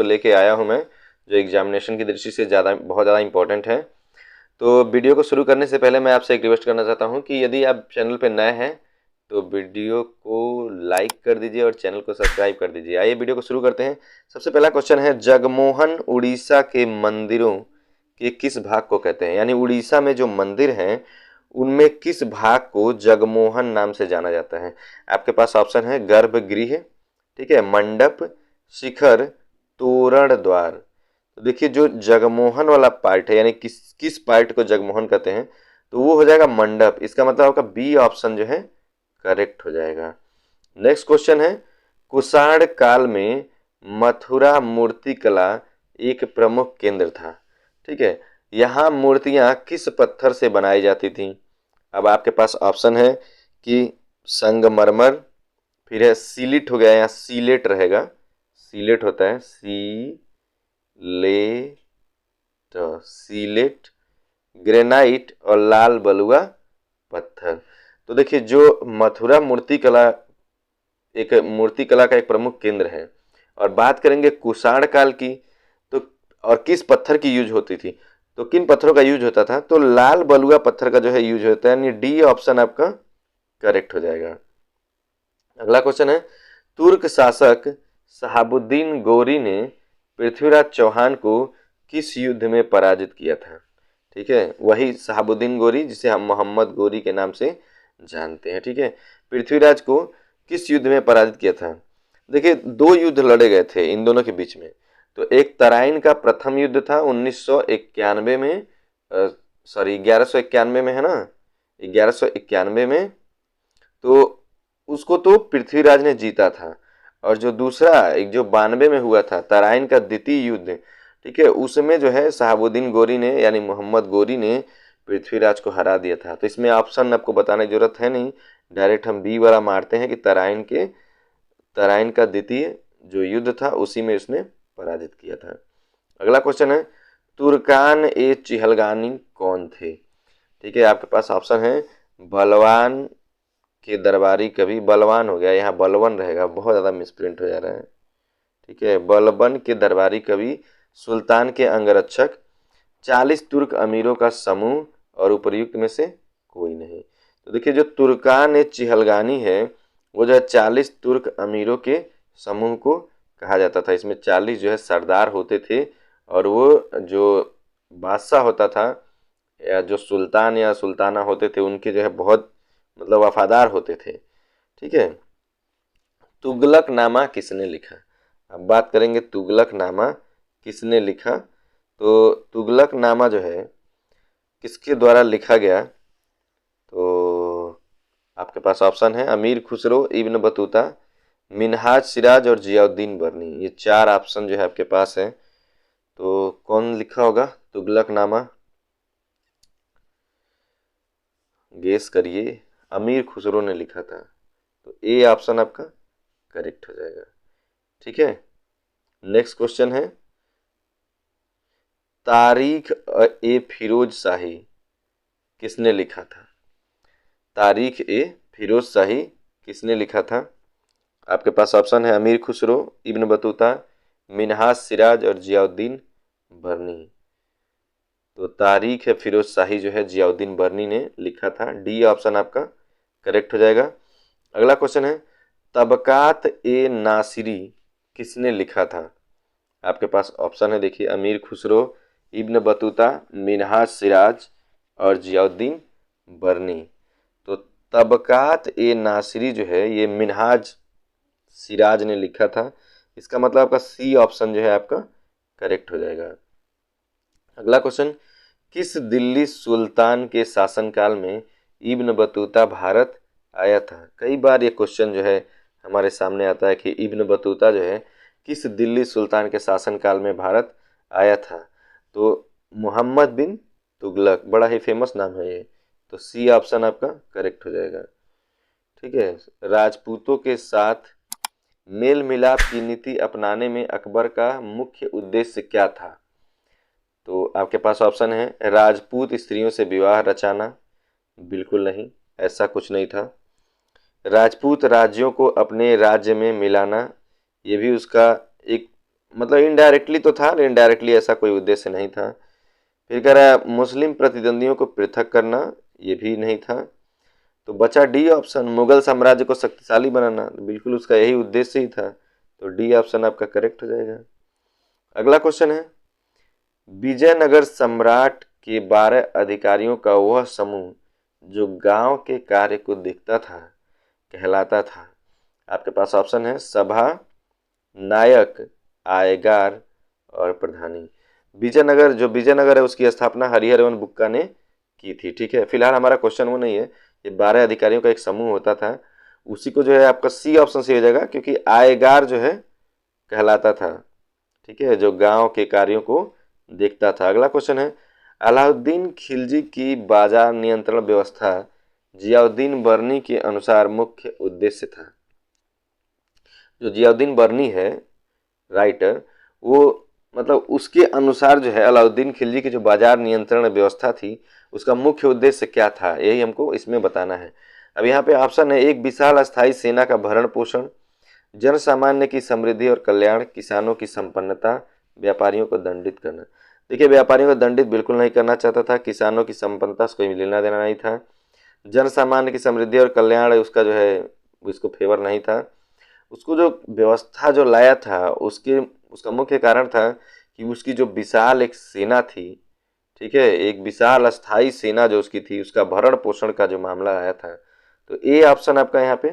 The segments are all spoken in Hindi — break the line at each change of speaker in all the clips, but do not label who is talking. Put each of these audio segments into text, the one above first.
को लेके आया हूँ मैं, जो एग्जामिनेशन की दृष्टि से बहुत ज़्यादा इंपॉर्टेंट है। तो वीडियो को शुरू करने से पहले मैं आपसे एक रिक्वेस्ट करना चाहता हूँ कि यदि आप चैनल पर नए हैं तो वीडियो को लाइक कर दीजिए और चैनल को सब्सक्राइब कर दीजिए। आइए वीडियो को शुरू करते हैं। सबसे पहला क्वेश्चन है, जगमोहन उड़ीसा के मंदिरों के किस भाग को कहते हैं? यानी उड़ीसा में जो मंदिर हैं उनमें किस भाग को जगमोहन नाम से जाना जाता है? आपके पास ऑप्शन है गर्भगृह, ठीक है, मंडप, शिखर, तोरण द्वार। तो देखिए जो जगमोहन वाला पार्ट है, यानी किस किस पार्ट को जगमोहन कहते हैं, तो वो हो जाएगा मंडप। इसका मतलब आपका बी ऑप्शन जो है करेक्ट हो जाएगा। नेक्स्ट क्वेश्चन है, कुषाण काल में मथुरा मूर्तिकला एक प्रमुख केंद्र था, ठीक है। यहाँ मूर्तियाँ किस पत्थर से बनाई जाती थीं? अब आपके पास ऑप्शन है कि संगमरमर, फिर है सीलिट हो गया, यहाँ सीलेट रहेगा, सीलेट होता है सीलेट, ग्रेनाइट और लाल बलुआ पत्थर। तो देखिए जो मथुरा मूर्तिकला का एक प्रमुख केंद्र है, और बात करेंगे कुषाण काल की, तो और किस पत्थर की यूज होती थी, तो किन पत्थरों का यूज होता था, तो लाल बलुआ पत्थर का जो है यूज होता है, यानी डी ऑप्शन आपका करेक्ट हो जाएगा। अगला क्वेश्चन है, तुर्क शासक शहाबुद्दीन गोरी ने पृथ्वीराज चौहान को किस युद्ध में पराजित किया था? ठीक है, वही शहाबुद्दीन गोरी जिसे हम मोहम्मद गोरी के नाम से जानते हैं, ठीक है। पृथ्वीराज को किस युद्ध में पराजित किया था? देखिए दो युद्ध लड़े गए थे इन दोनों के बीच में। तो एक तराइन का प्रथम युद्ध था 1991 में, सॉरी 1191 में है ना, 1191 में, तो उसको तो पृथ्वीराज ने जीता था। और जो दूसरा एक जो 92 में हुआ था तराइन का द्वितीय युद्ध, ठीक है, उसमें जो है शहाबुद्दीन गोरी ने यानी मोहम्मद गोरी ने पृथ्वीराज को हरा दिया था। तो इसमें ऑप्शन आपको बताने की जरूरत है नहीं, डायरेक्ट हम बी वाला मारते हैं कि तराइन का द्वितीय जो युद्ध था उसी में उसने पराजित किया था। अगला क्वेश्चन है, तुर्कान ए चिहलगानी कौन थे? ठीक है, आपके पास ऑप्शन है बलवान के दरबारी कवि, बलवान हो गया, यहाँ बलवन रहेगा, बहुत ज़्यादा मिसप्रिंट हो जा रहा है, ठीक है, बलबन के दरबारी कवि, सुल्तान के अंगरक्षक, 40 तुर्क अमीरों का समूह और उपर्युक्त में से कोई नहीं। तो देखिए जो तुर्कान ए चिहलगानी है वो जो है 40 तुर्क अमीरों के समूह को कहा जाता था। इसमें 40 जो है सरदार होते थे, और वो जो बादशाह होता था या जो सुल्तान या सुल्ताना होते थे उनके जो है बहुत मतलब वफादार होते थे, ठीक है। तुगलकनामा किसने लिखा? अब बात करेंगे तुगलकनामा किसने लिखा। तो तुगलकनामा जो है किसके द्वारा लिखा गया, तो आपके पास ऑप्शन है अमीर खुसरो, इब्न बतूता, मिनहाज सिराज और जियाउद्दीन बर्नी। ये चार ऑप्शन जो है आपके पास है, तो कौन लिखा होगा तुगलकनामा? गेस करिए। अमीर खुसरो ने लिखा था, तो ए ऑप्शन आपका करेक्ट हो जाएगा, ठीक है। नेक्स्ट क्वेश्चन है, तारीख ए फिरोज शाही किसने लिखा था? तारीख ए फिरोज शाही किसने लिखा था? आपके पास ऑप्शन है अमीर खुसरो, इब्न बतूता, मिनहाज सिराज और जियाउद्दीन बर्नी। तो तारीख है फिरोज शाही जो है जियाउद्दीन बर्नी ने लिखा था, डी ऑप्शन आपका करेक्ट हो जाएगा। अगला क्वेश्चन है, तबकात ए नासिरी किसने लिखा था? आपके पास ऑप्शन है देखिए अमीर खुसरो, इब्न बतूता, मिनहाज सिराज और जियाउद्दीन बर्नी। तो तबकात ए नासिरी जो है ये मिनहाज सिराज ने लिखा था, इसका मतलब आपका सी ऑप्शन जो है आपका करेक्ट हो जाएगा। अगला क्वेश्चन, किस दिल्ली सुल्तान के शासनकाल में इब्न बतूता भारत आया था? कई बार ये क्वेश्चन जो है हमारे सामने आता है कि इब्न बतूता जो है किस दिल्ली सुल्तान के शासनकाल में भारत आया था? तो मोहम्मद बिन तुगलक, बड़ा ही फेमस नाम है ये, तो सी ऑप्शन आपका करेक्ट हो जाएगा, ठीक है। राजपूतों के साथ मेल मिलाप की नीति अपनाने में अकबर का मुख्य उद्देश्य क्या था? तो आपके पास ऑप्शन है राजपूत स्त्रियों से विवाह रचाना, बिल्कुल नहीं, ऐसा कुछ नहीं था। राजपूत राज्यों को अपने राज्य में मिलाना, ये भी उसका एक मतलब इनडायरेक्टली तो था, लेकिन डायरेक्टली ऐसा कोई उद्देश्य नहीं था। फिर कह रहा है मुस्लिम प्रतिद्वंदियों को पृथक करना, ये भी नहीं था। तो बचा डी ऑप्शन, मुगल साम्राज्य को शक्तिशाली बनाना, बिल्कुल उसका यही उद्देश्य ही था। तो डी ऑप्शन आपका करेक्ट हो जाएगा। अगला क्वेश्चन है, विजयनगर सम्राट के 12 अधिकारियों का वह समूह जो गांव के कार्य को देखता था कहलाता था। आपके पास ऑप्शन है सभा, नायक, आयगार और प्रधानी। विजयनगर, जो विजयनगर है उसकी स्थापना हरिहर एवं बुक्का ने की थी। ठीक है, फिलहाल हमारा क्वेश्चन वो नहीं है, ये 12 अधिकारियों का एक समूह होता था, उसी को जो है आपका सी ऑप्शन से हो जाएगा, क्योंकि आयगार जो है कहलाता था। ठीक है, जो गांव के कार्यों को देखता था। अगला क्वेश्चन है, अलाउद्दीन खिलजी की बाजार नियंत्रण व्यवस्था जियाउद्दीन बर्नी के अनुसार मुख्य उद्देश्य था। जो जियाउद्दीन बर्नी है राइटर, वो मतलब उसके अनुसार जो है अलाउद्दीन खिलजी की जो बाजार नियंत्रण व्यवस्था थी उसका मुख्य उद्देश्य क्या था, यही हमको इसमें बताना है। अब यहाँ पे ऑप्शन है, एक विशाल अस्थायी सेना का भरण पोषण, जन सामान्य की समृद्धि और कल्याण, किसानों की संपन्नता, व्यापारियों को दंडित करना। देखिए, व्यापारियों को दंडित बिल्कुल नहीं करना चाहता था, किसानों की संपन्नता से कोई लेना देना नहीं था, जन सामान्य की समृद्धि और कल्याण उसका जो है उसको फेवर नहीं था। उसको जो व्यवस्था जो लाया था उसका मुख्य कारण था कि उसकी जो विशाल एक सेना थी, ठीक है, एक विशाल अस्थाई सेना जो उसकी थी, उसका भरण पोषण का जो मामला आया था। तो ए ऑप्शन आपका यहाँ पे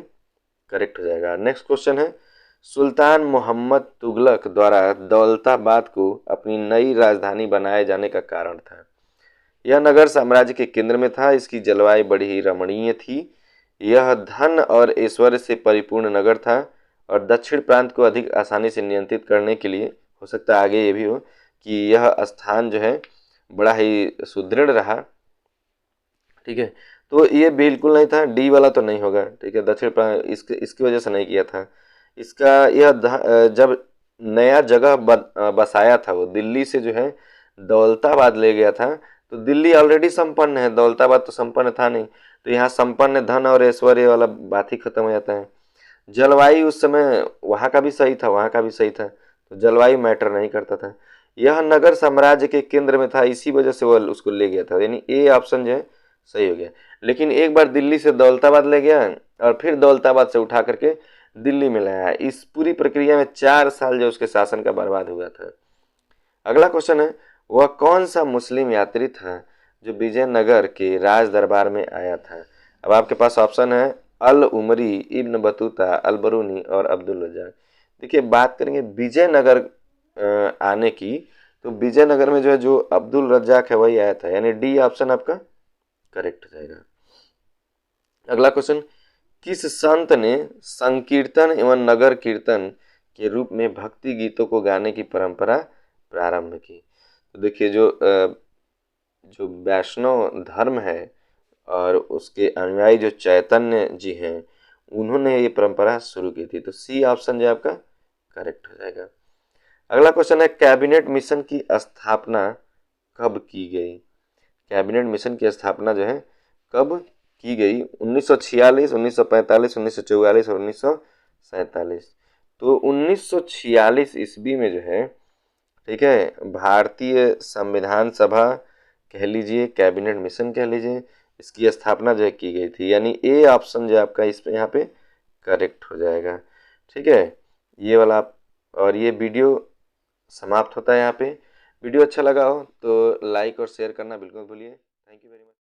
करेक्ट हो जाएगा। नेक्स्ट क्वेश्चन है, सुल्तान मोहम्मद तुगलक द्वारा दौलताबाद को अपनी नई राजधानी बनाए जाने का कारण था। यह नगर साम्राज्य के केंद्र में था, इसकी जलवायु बड़ी ही रमणीय थी, यह धन और ऐश्वर्य से परिपूर्ण नगर था और दक्षिण प्रांत को अधिक आसानी से नियंत्रित करने के लिए, हो सकता है आगे ये भी हो कि यह स्थान जो है बड़ा ही सुदृढ़ रहा। ठीक है, तो ये बिल्कुल नहीं था, डी वाला तो नहीं होगा। ठीक है, दक्षिण प्रांत इसकी वजह से नहीं किया था। इसका यह जब नया जगह बसाया था, वो दिल्ली से जो है दौलताबाद ले गया था, तो दिल्ली ऑलरेडी संपन्न है, दौलताबाद तो संपन्न था नहीं, तो यहाँ संपन्न धन और ऐश्वर्य वाला बात ही खत्म हो जाता है। जलवायु उस समय वहाँ का भी सही था, वहाँ का भी सही था, तो जलवायु मैटर नहीं करता था। यह नगर साम्राज्य के केंद्र में था, इसी वजह से वो उसको ले गया था, यानी ए ऑप्शन जो है सही हो गया। लेकिन एक बार दिल्ली से दौलताबाद ले गया और फिर दौलताबाद से उठा करके दिल्ली में लाया, इस पूरी प्रक्रिया में 4 साल जो उसके शासन का बर्बाद हुआ था। अगला क्वेश्चन है, वह कौन सा मुस्लिम यात्री था जो विजयनगर के राज दरबार में आया था। अब आपके पास ऑप्शन है अल उमरी, इब्न बतूता, अल बरूनी और अब्दुल रज्जाक। देखिए, बात करेंगे विजयनगर आने की, तो विजयनगर में जो है जो अब्दुल रज्जाक है वही आया था, यानी डी ऑप्शन आपका करेक्ट हो जाएगा। अगला क्वेश्चन, किस संत ने संकीर्तन एवं नगर कीर्तन के रूप में भक्ति गीतों को गाने की परंपरा प्रारंभ की। तो देखिए, जो वैष्णव धर्म है और उसके अनुयायी जो चैतन्य जी हैं, उन्होंने ये परंपरा शुरू की थी, तो सी ऑप्शन जो आपका करेक्ट हो जाएगा। अगला क्वेश्चन है, कैबिनेट मिशन की स्थापना कब की गई। कैबिनेट मिशन की स्थापना जो है कब की गई, 1946, 1945, 1944 और 1947। तो 1946 ईस्वी में जो है, ठीक है, भारतीय संविधान सभा कह लीजिए, कैबिनेट मिशन कह लीजिए, इसकी स्थापना जो है की गई थी, यानी ए ऑप्शन जो आपका इस पे यहाँ पे करेक्ट हो जाएगा। ठीक है, ये वाला और ये वीडियो समाप्त होता है यहाँ पे। वीडियो अच्छा लगा हो तो लाइक और शेयर करना बिल्कुल भूलिए। Thank you very much.